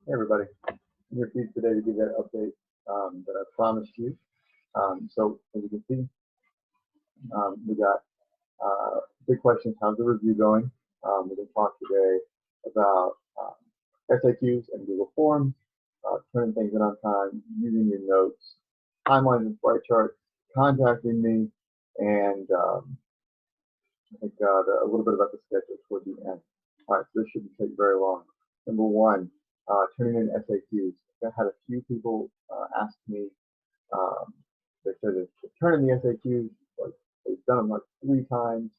Hey everybody, I'm your feed today to give that update that I promised you. So as you can see, we got big questions. How's the review going? We're going to talk today about SAQs and Google Forms, turning things in on time, using your notes, timelines and sprite charts, contacting me, and I think a little bit about the schedule toward the end. All right, so this shouldn't take very long. Number one, turning in SAQs. I had a few people ask me. Um, they said that to turn in the SAQs, like they've done them like 3 times,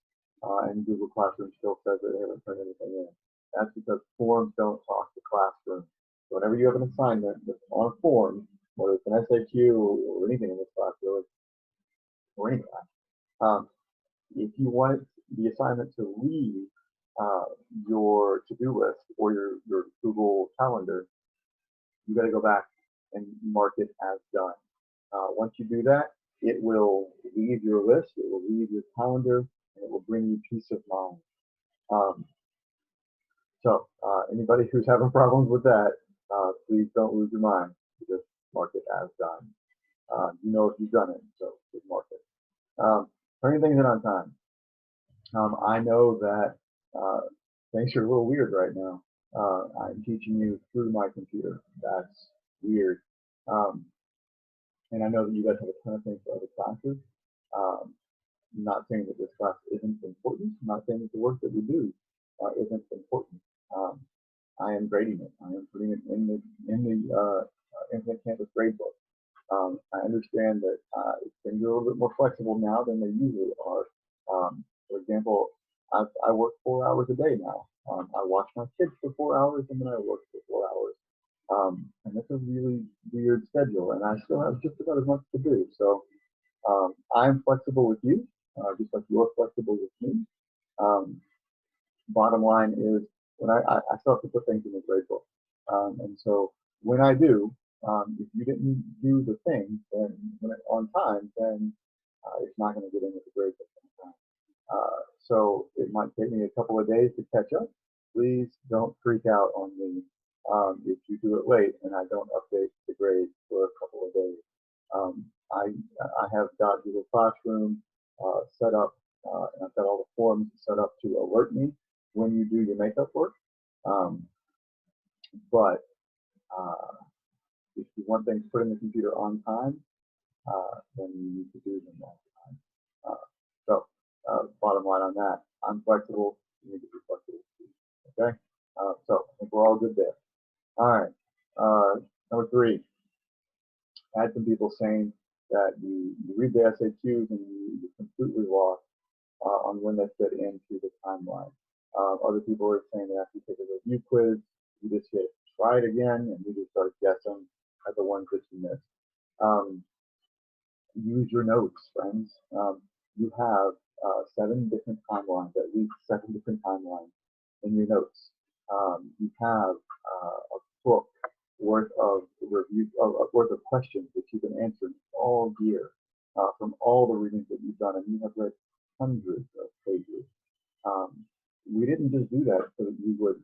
and Google Classroom still says that they haven't turned anything in. That's because forms don't talk to Classroom. So whenever you have an assignment that's on a form, whether it's an SAQ or anything in this class really, or any class, if you want the assignment to leave uh, your to-do list or your Google Calendar, you got to go back and mark it as done. Once you do that, it will leave your list, it will leave your calendar, and it will bring you peace of mind. So anybody who's having problems with that, please don't lose your mind. Just mark it as done. You know if you've done it, so just mark it. Turning things in on time. I know that things are a little weird right now. I'm teaching you through my computer. That's weird. Um, and I know that you guys have a ton of things for other classes. Um, I'm not saying that this class isn't important. I'm not saying that the work that we do isn't important. Um, I am grading it. I am putting it in the Infinite Campus gradebook. I understand that things are a little bit more flexible now than they usually are. For example, I work 4 hours a day now. I watch my kids for 4 hours and then I work for 4 hours. And that's a really weird schedule, and I still have just about as much to do. So I'm flexible with you, just like you're flexible with me. Um, Bottom line is, when I still have to put things in the grade book, and so when I do, if you didn't do the thing then on time, then it's not going to get into the grade book on time. So it might take me a couple of days to catch up. Please don't freak out on me if you do it late and I don't update the grade for a couple of days. I have got Google Classroom set up, and I've got all the forms set up to alert me when you do your makeup work. Um, but if you want things put in the computer on time, then you need to do them on time. Bottom line on that, I'm flexible. You need to be flexible too. Okay. So I think we're all good there. All right. Number 3. I had some people saying that you read the SAQs and you're completely lost on when they fit into the timeline. Other people are saying that after you take a review quiz, you just hit try it again and you just start guessing at the ones that you missed. Use your notes, friends. You have 7 different timelines, at least 7 different timelines in your notes. You have a book worth of review, worth of questions that you can answer all year from all the readings that you've done, and you have read hundreds of pages. We didn't just do that so that you would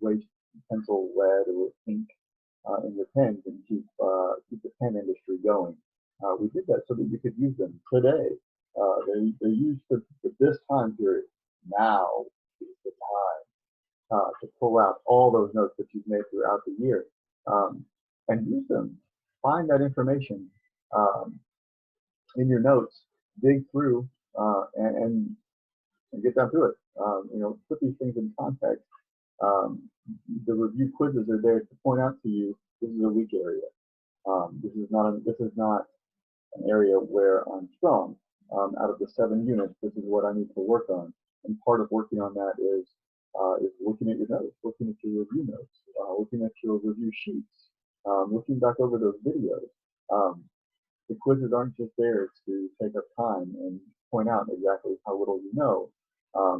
waste pencil, lead, or ink in your pens and keep the pen industry going. We did that so that you could use them today. They're used for this time period. Now is the time to pull out all those notes that you've made throughout the year and use them. Find that information in your notes, dig through, and get down to it. Put these things in context. The review quizzes are there to point out to you this is a weak area. This is not an area where I'm strong. Out of the 7 units, this is what I need to work on. And part of working on that is looking at your notes, looking at your review notes, looking at your review sheets, looking back over those videos. The quizzes aren't just there to take up time and point out exactly how little you know.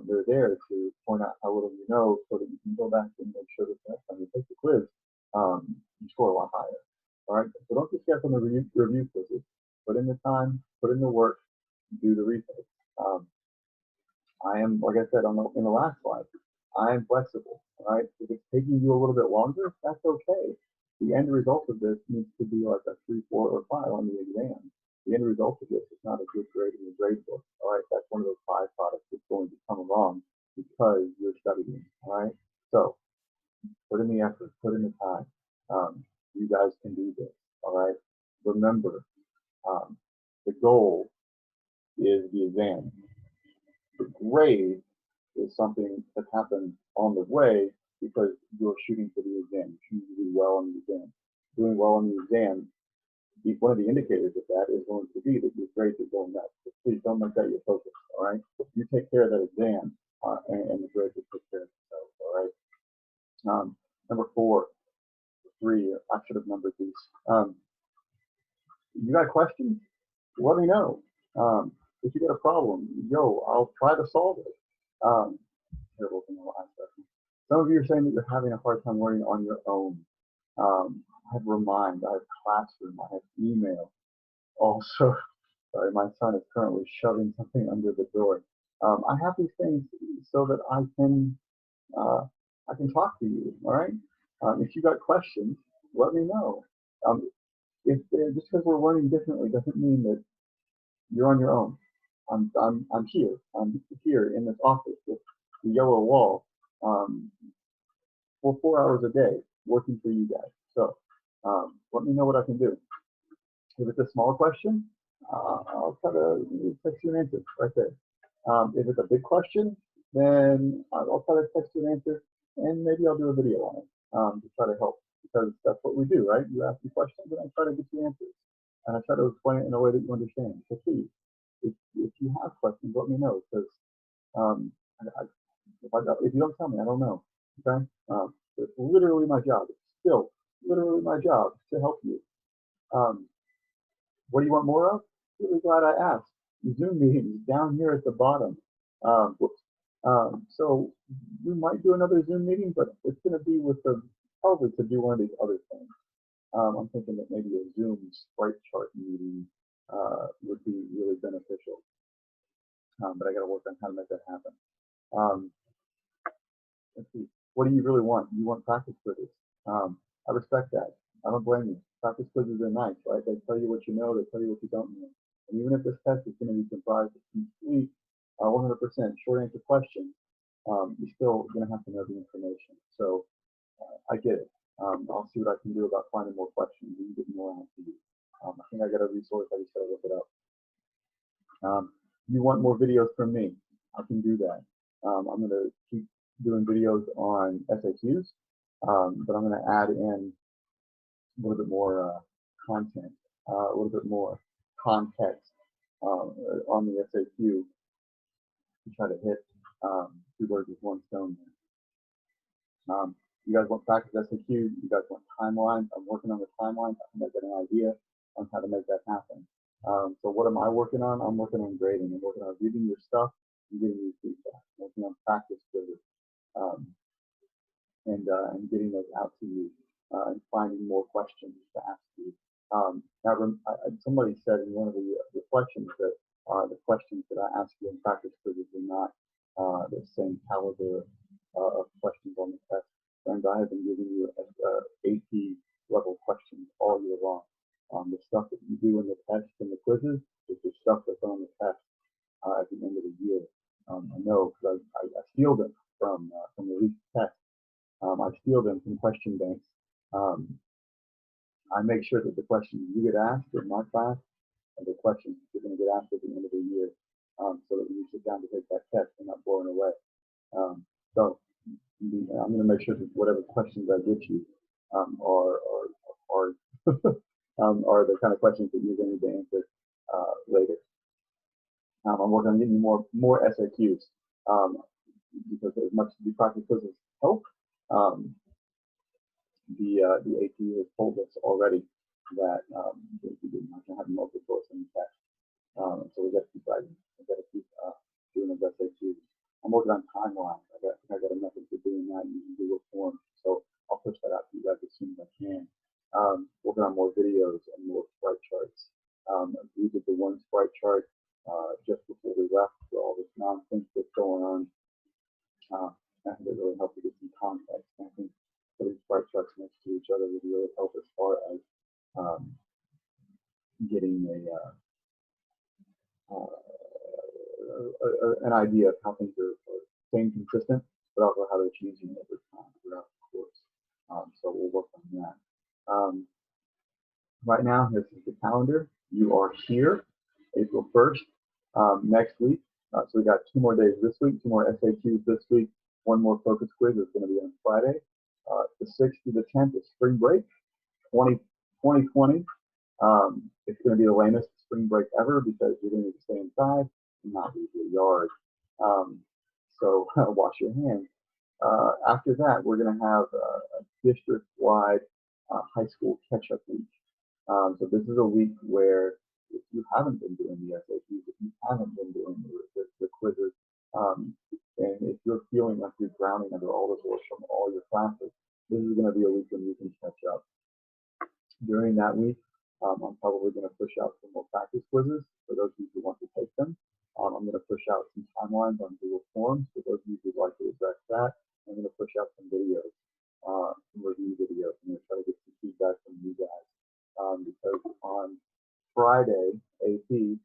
They're there to point out how little you know so that you can go back and make sure that the next time you take the quiz, you score a lot higher. All right, so don't just get on the review quizzes. Put in the time, put in the work, do the research. I am, like I said in the last slide, I'm flexible, all right? If it's taking you a little bit longer, that's okay. The end result of this needs to be like a 3, 4, or 5 on the exam. The end result of this is not a good grade in the grade book, all right? That's one of those byproducts that's going to come along because you're studying, all right? So put in the effort, put in the time. You guys can do this, all right? Remember, the goal is the exam. The grade is something that happens on the way because you're shooting for the exam. You're shooting to do well on the exam. Doing well on the exam, one of the indicators of that is going to be that your grades are going up. So please don't make that your focus, all right? You take care of that exam, and the grades will take care of themselves, all right? Number 4, 3, I should have numbered these. You got questions? Let me know. If you got a problem, I'll try to solve it. Some of you are saying that you're having a hard time learning on your own. I have Remind, I have Classroom, I have email. Also, sorry, my son is currently shoving something under the door. I have these things so that I can talk to you. All right. If you got questions, let me know. Just because we're learning differently doesn't mean that you're on your own. I'm here. I'm here in this office with the yellow wall for 4 hours a day working for you guys. So let me know what I can do. If it's a small question, I'll try to text you an answer right there. If it's a big question, then I'll try to text you an answer, and maybe I'll do a video on it to try to help, because that's what we do, right? You ask me questions, and I try to get you answers, and I try to explain it in a way that you understand. So please, if you have questions, let me know, because if you don't tell me, I don't know. Okay? It's literally my job. It's still literally my job to help you. What do you want more of? Really glad I asked. Zoom meetings down here at the bottom. So we might do another Zoom meeting, but it's going to be with probably to do one of these other things. I'm thinking that maybe a Zoom sprite chart meeting would be really beneficial. But I got to work on how to make that happen. Let's see. What do you really want? You want practice quizzes. I respect that. I don't blame you. Practice quizzes are nice, right? They tell you what you know, they tell you what you don't know. And even if this test is going to be comprised of complete 100% short answer questions, you're still going to have to know the information. So I get it. I'll see what I can do about finding more questions and getting more out to you. I think I got a resource. I just got to look it up. You want more videos from me? I can do that. I'm going to keep doing videos on SAQs, but I'm going to add in a little bit more content, a little bit more context on the SAQ to try to hit 2 birds with 1 stone there. You guys want practice SAQ? You guys want timelines? I'm working on the timeline. I think I got an idea on how to make that happen. So what am I working on? I'm working on grading. I'm working on reading your stuff and getting you feedback. I'm working on practice quizzes and getting those out to you and finding more questions to ask you. Now, somebody said in one of the reflections that the questions that I ask you in practice quizzes are not the same caliber of questions on the test. And I have been giving you AP level questions all year long. The stuff that you do in the tests and the quizzes is the stuff that's on the test at the end of the year. I know because I steal them from the recent tests. I steal them from question banks. I make sure that the questions you get asked in my class are the questions you're going to get asked at the end of the year, so that when you sit down to take that test, you're not blown away. So I'm going to make sure that whatever questions I get you are are the kind of questions that you're going to need to answer later. I'm working on getting more SAQs because as much as the practice quizzes help, the AP has told us already that we didn't have to have multiple choice in the test. So we got to keep writing. We got to keep doing the SAQs. I'm working on timelines. I got a method for doing that using Google Forms. So I'll push that out to you guys as soon as I can. Working on more videos and more sprite charts. We did the one sprite chart just before we left for all this nonsense that's going on. I think it really parks next to each other would really help as far as getting an idea of how things are staying consistent, but also how they're changing over time throughout the course. So we'll work on that. Right now, this is the calendar. You are here, April 1st. Next week, so we got 2 more days this week, 2 more SAQs this week, 1 more focus quiz is going to be on Friday. The 6th through the 10th is spring break, 2020. It's going to be the lamest spring break ever because you're going to need to stay inside and not leave your yard. So wash your hands. After that, we're going to have a district-wide high school catch-up week. So this is a week where if you haven't been doing the SATs, if you haven't been doing the quizzes, and if you're feeling like you're drowning under all this work from all your classes, this is going to be a week when you can catch up. During that week, I'm probably going to push out some more practice quizzes for those of you who want to take them. I'm going to push out some timelines on Google Forms for those of you who would like to address that. I'm going to push out some videos, some review videos. I'm going to try to get some feedback from you guys. Because on Friday,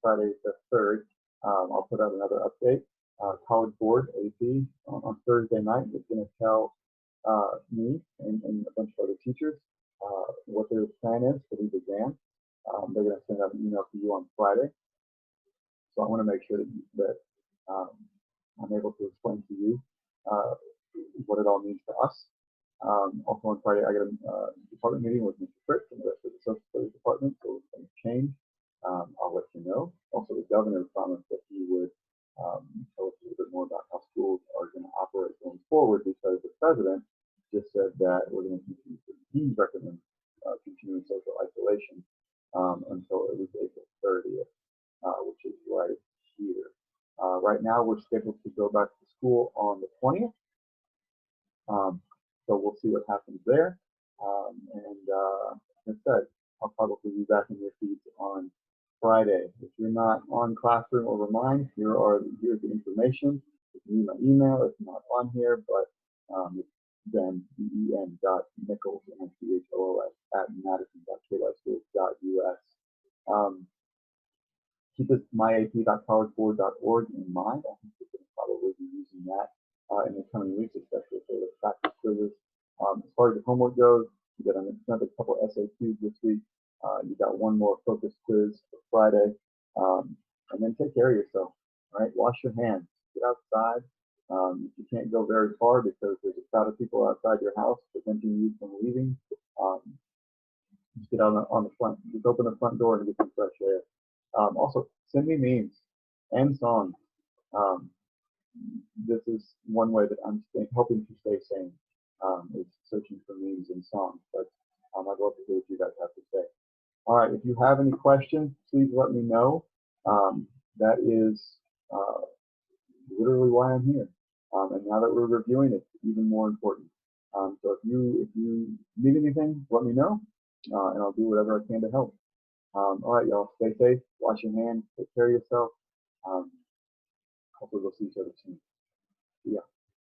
Friday the 3rd, I'll put out another update. College Board, AP, on Thursday night is going to tell me and a bunch of other teachers what their plan is for these exams. They're going to send out an email to you on Friday. So I want to make sure that I'm able to explain to you what it all means to us. Also on Friday, I got a department meeting with Mr. Fritz and the rest of the social studies department, so it's going to change. I'll let you know. Also, the governor promised that he would tell us a little bit more about how schools are going to operate going forward, because the president just said that we're going to continue. He recommends continuing social isolation until at least April 30th, which is right here. Right now, we're scheduled to go back to school on the 20th. So we'll see what happens there. Like I said, I'll probably be back in your feeds on Friday. If you're not on Classroom or Remind, here's the information. You can use my email. It's not on here, but it's then ben.nichols, N-I-C-H-O-L-S, at madison.kyschools.us. Keep this myap.collegeboard.org in mind. I think we're going to probably be using that in the coming weeks, especially for the practice quizzes. As far as the homework goes, you got another couple SAQs this week. You got 1 more focus quiz for Friday. And then take care of yourself. All right, wash your hands. Get outside. If you can't go very far because there's a crowd of people outside your house preventing you from leaving, just get out on the front. Just open the front door and get some fresh air. Also, send me memes and songs. This is one way that I'm helping to stay sane, is searching for memes and songs. But I'd love to hear what you guys have to say. All right, if you have any questions, please let me know. That is literally why I'm here. And now that we're reviewing, it's even more important. So if you need anything, let me know, and I'll do whatever I can to help. All right, y'all, stay safe, wash your hands, take care of yourself. Hopefully we'll see each other soon. See ya.